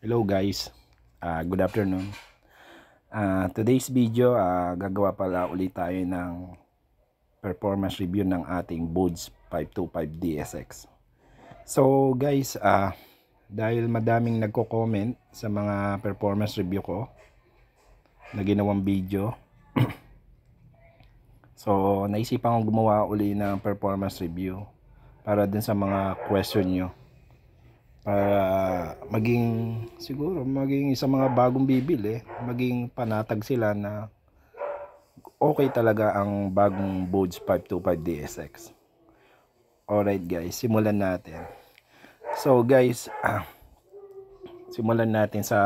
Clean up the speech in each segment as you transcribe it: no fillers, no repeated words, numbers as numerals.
Hello guys, good afternoon. Today's video, gagawa pala ulit tayo ng performance review ng ating Bodes 525 DSX. So guys, dahil madaming nagko-comment sa mga performance review ko na ginawang video, so naisipan kong gumawa uli ng performance review para din sa mga question nyo, para maging sa mga bagong bibili, maging panatag sila na okay talaga ang bagong Bodes 525 DSX. Alright guys, simulan natin. So guys, simulan natin sa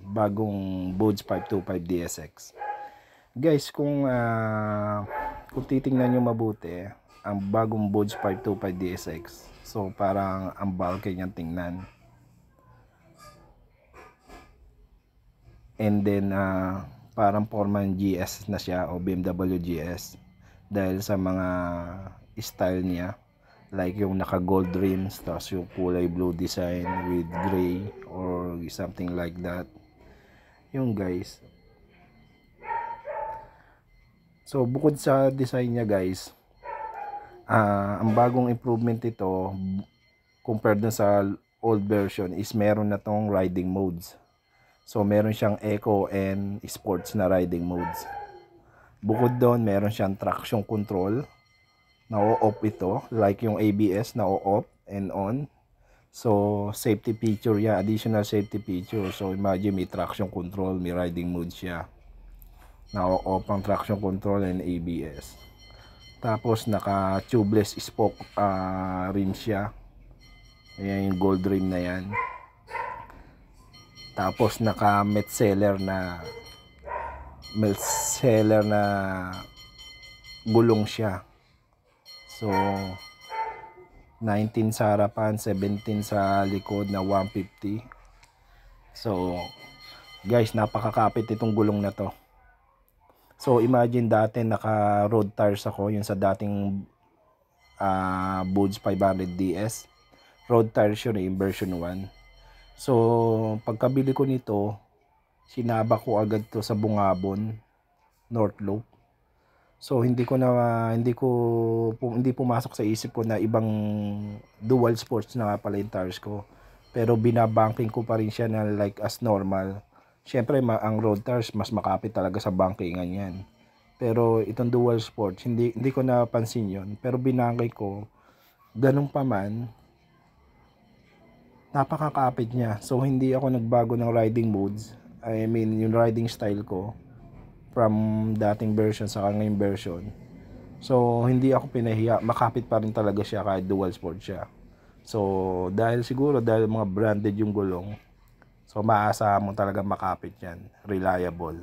bagong Bodes 525 DSX. Guys, kung titingnan nyo mabuti ang bagong Bodes 525 DSX, so parang ang bulky niyang tingnan. And then parang Foreman GS na siya o BMW GS dahil sa mga style niya, like yung naka gold rims tapos yung kulay blue design with gray or something like that yung guys. So bukod sa design niya guys, ang bagong improvement ito compared dun sa old version is meron na tong riding modes. So meron siyang eco and sports na riding modes. Bukod doon, meron siyang traction control na o-off ito, like yung ABS na o-off and on. So safety feature yan, additional safety feature. So imagine may traction control, may riding mode siya. Na o-off ang traction control and ABS. Tapos naka tubeless spoke rim siya. Ayan yung gold rim na yan. Tapos naka met seller na gulong siya. So 19 sa harapan, 17 sa likod na 150. So guys, napakakapit itong gulong na to. So imagine dati naka road tires ako, yun sa dating Bodes 500 DS. Road tires yun yung version 1. So pagkabili ko nito, sinaba ko agad to sa Bungabon North Loop. So hindi pumasok sa isip ko na ibang dual sports na nga pala yung tires ko. Pero binabanking ko pa rin siya na like as normal. Syempre ang road tires mas makapit talaga sa bankingan yan. Pero itong dual sports hindi ko napansin yon. Pero binangkay ko, ganun pa man, napakakapit niya. So hindi ako nagbago ng riding modes. I mean yung riding style ko from dating version sa ngayong version. So hindi ako pinahiya, makapit pa rin talaga siya kahit dual sport siya. So dahil mga branded yung gulong, so maasahan mo talaga makapit yan, reliable.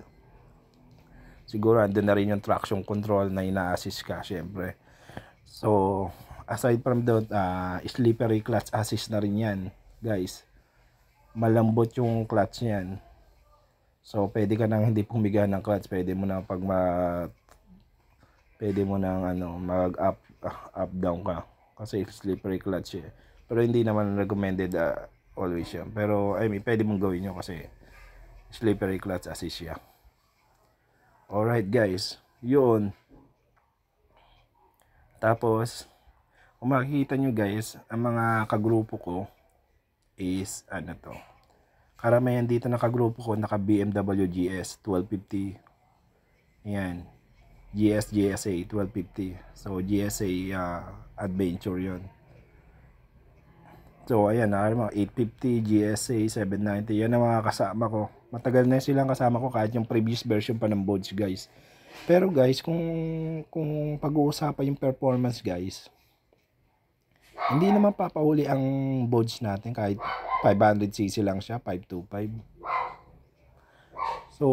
Siguro andun na rin yung traction control na ina-assist ka syempre. So aside from that, slippery clutch assist na rin yan guys. Malambot yung clutch niyan. So pwede ka nang hindi pumiga ng clutch, pwede mo nang mag up down ka kasi slippery clutch eh. Pero hindi naman recommended always yan. Pero I mean pwede mong gawin yun kasi slippery clutch assist siya. Alright guys, yun. Tapos kung makikita nyo guys, ang mga kagrupo ko is karamihan dito na kagrupo ko naka BMW GS 1250. Ayan, GSA 1250. So GSA Adventure yon. So ayan, mga 850, GSA 790. Yan ang mga kasama ko. Matagal na silang kasama ko kahit yung previous version pa ng Bodes guys. Pero guys, kung pag-uusapan yung performance guys, hindi naman papahuli ang Bodes natin kahit 500cc lang siya, 525. So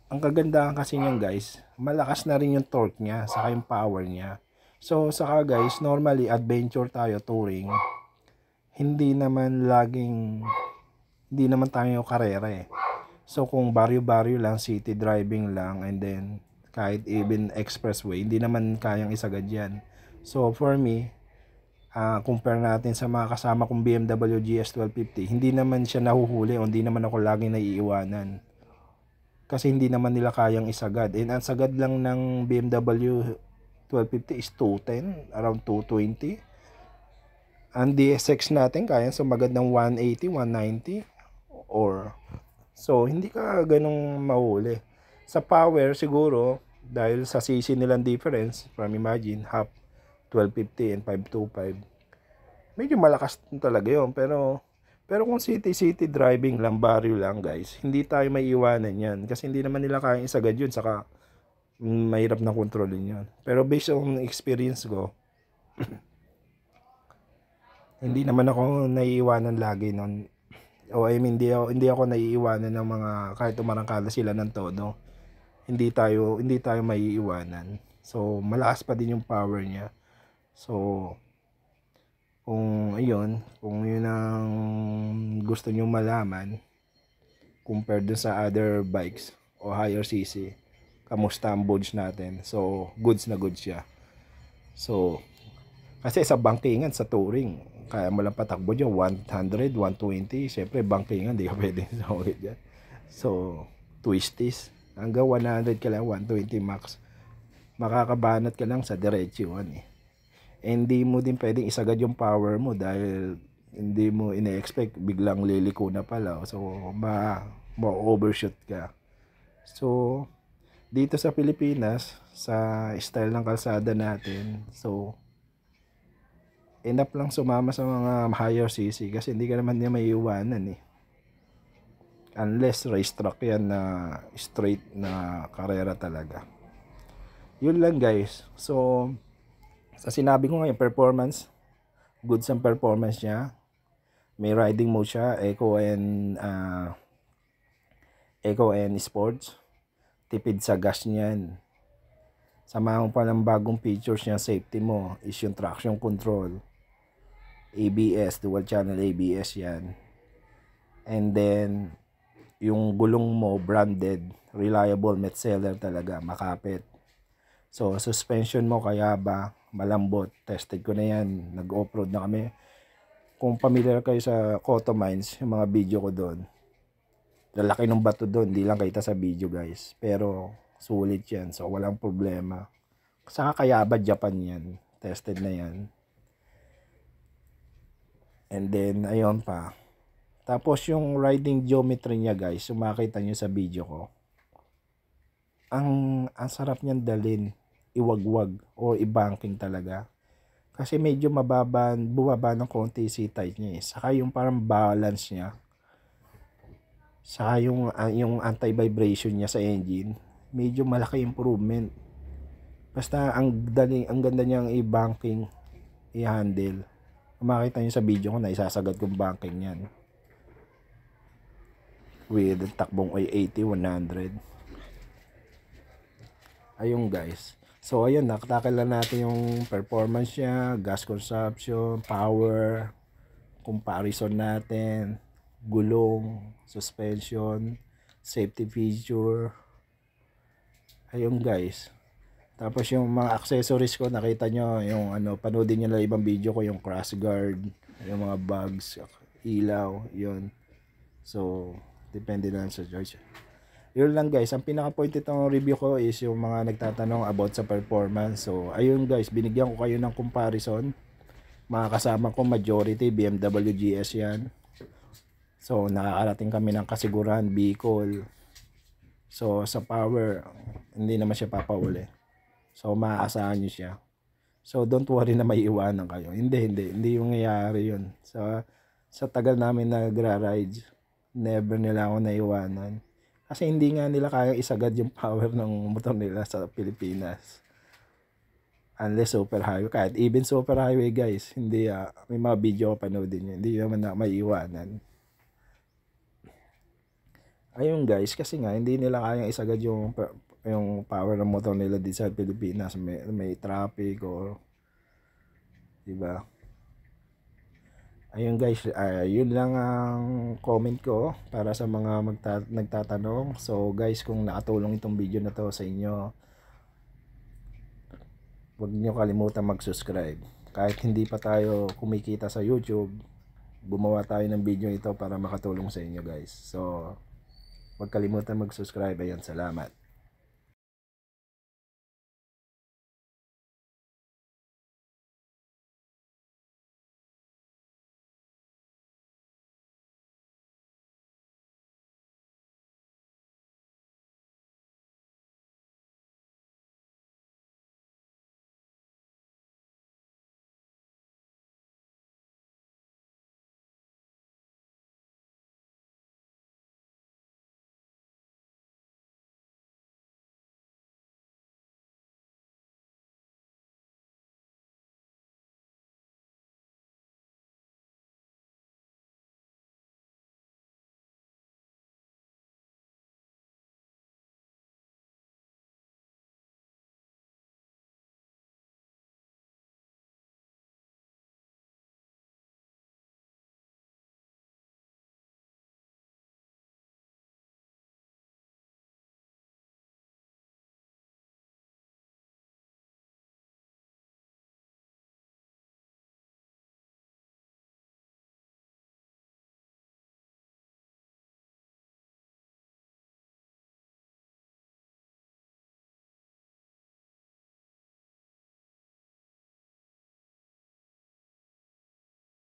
ang kagandahan kasi niyan guys, malakas na rin yung torque niya saka yung power niya. So saka guys, normally adventure tayo, touring, hindi naman tayo karera eh. So kung baryo-baryo lang, city driving lang, and then kahit even expressway, hindi naman kayang isagad yan. So for me, compare natin sa mga kasama kong BMW GS 1250, hindi naman siya nahuhuli o hindi naman ako laging naiiwanan. Kasi hindi naman nila kayang isagad. And ang sagad lang ng BMW 1250 is 210, around 220. Ang DSX natin kayang sumagad ng 180, 190 or so hindi ka ganong mahuli. Sa power siguro dahil sa cc nilang difference, from imagine half 1250 and 525, medyo malakas talaga yun. Pero kung city driving lang, barrio lang guys, hindi tayo may iwanan yan kasi hindi naman nila kayang isagad yun, saka mahirap na kontrolin yun. Pero based on experience ko, hindi naman ako naiiwanan lagi nun. O I mean, hindi ako naiiwanan ng mga, kahit umarangkada sila ng todo, hindi tayo maiiwanan. So malakas pa din yung power niya. So kung yun ang gusto nyo malaman compared dun sa other bikes o higher cc, kamusta ang bodes natin. So goods na goods siya. So kasi sa bankingan, sa touring, kaya mo lang patakbo dyan 100, 120. Syempre bankingan, di ka pwede sumagad dyan. So twisties, hanggang 100 ka lang, 120 max, makakabanat ka lang sa diretsuhan eh. Hindi mo din pwedeng isagad yung power mo dahil hindi mo ine-expect biglang liliko na pala. So ma-overshoot ka. So dito sa Pilipinas, sa style ng kalsada natin, so enough lang sumama sa mga higher cc kasi hindi ka naman niya maiiwanan eh. Unless racetrack yan na straight na karera talaga. Yun lang guys. So sa sinabi ko ngayon, performance, goods ang performance niya. May riding mode siya, eco and sports. Tipid sa gas niyan. Samahan mo pa ng bagong features niya, safety mo is yung traction control, ABS, dual channel ABS yan. And then yung gulong mo branded, reliable, Metzeler talaga, makapit. So suspension mo kaya ba malambot, tested ko na yan, nag-off-road na kami. Kung familiar kayo sa Cotto Mines, yung mga video ko doon, lalaki ng bato doon, hindi lang kita sa video guys, pero sulit yan, so walang problema. Saka kaya ba Japan yan, tested na yan. And then ayun pa, tapos yung riding geometry niya guys, yung makita nyo sa video ko, ang sarap niyan dalin, iwagwag o i-banking talaga. Kasi medyo bumaba ng konti si height niya eh. Saka yung parang balance niya. Saka yung anti-vibration niya sa engine, medyo malaki improvement. Basta ang ganda niyang i-banking, i-handle. Makita niyo sa video ko na isasagad kong banking yan. With takbong 80, 100. Ayun guys. So ayun, nakatakil na natin yung performance niya, gas consumption, power, comparison natin, gulong, suspension, safety feature. Ayun guys. Tapos yung mga accessories ko, nakita nyo, yung panoodin nyo na ibang video ko, yung crash guard, yung mga bugs, ilaw, yun. So, depende na sa charge. Yun lang guys, ang pinaka-point itong review ko is yung mga nagtatanong about sa performance. So ayun guys, binigyan ko kayo ng comparison. Mga kasama ko majority BMW GS yan. So nakakarating kami ng kasiguran, Bicol. So sa power, hindi naman siya papauli. So maaasahan nyo siya. So don't worry na may iwanan kayo. Hindi yung nangyayari yun. Sa tagal namin nagra-ride, never nila ako naiwanan. Kasi hindi nga nila kayang isagad yung power ng motor nila sa Pilipinas. Unless super highway. Kahit even super highway guys, hindi may mga video ko panoodin nyo. Hindi naman na may iwanan. Ayun guys, kasi nga hindi nila kayang isagad yung power ng motor nila dito sa Pilipinas. May traffic or diba? Ayun guys, yun lang ang comment ko para sa mga nagtatanong. So guys, kung nakatulong itong video na to sa inyo, huwag niyo kalimutan mag-subscribe. kahit hindi pa tayo kumikita sa YouTube, gumawa tayo ng video ito para makatulong sa inyo guys. So, huwag kalimutan mag-subscribe. Ayan, salamat.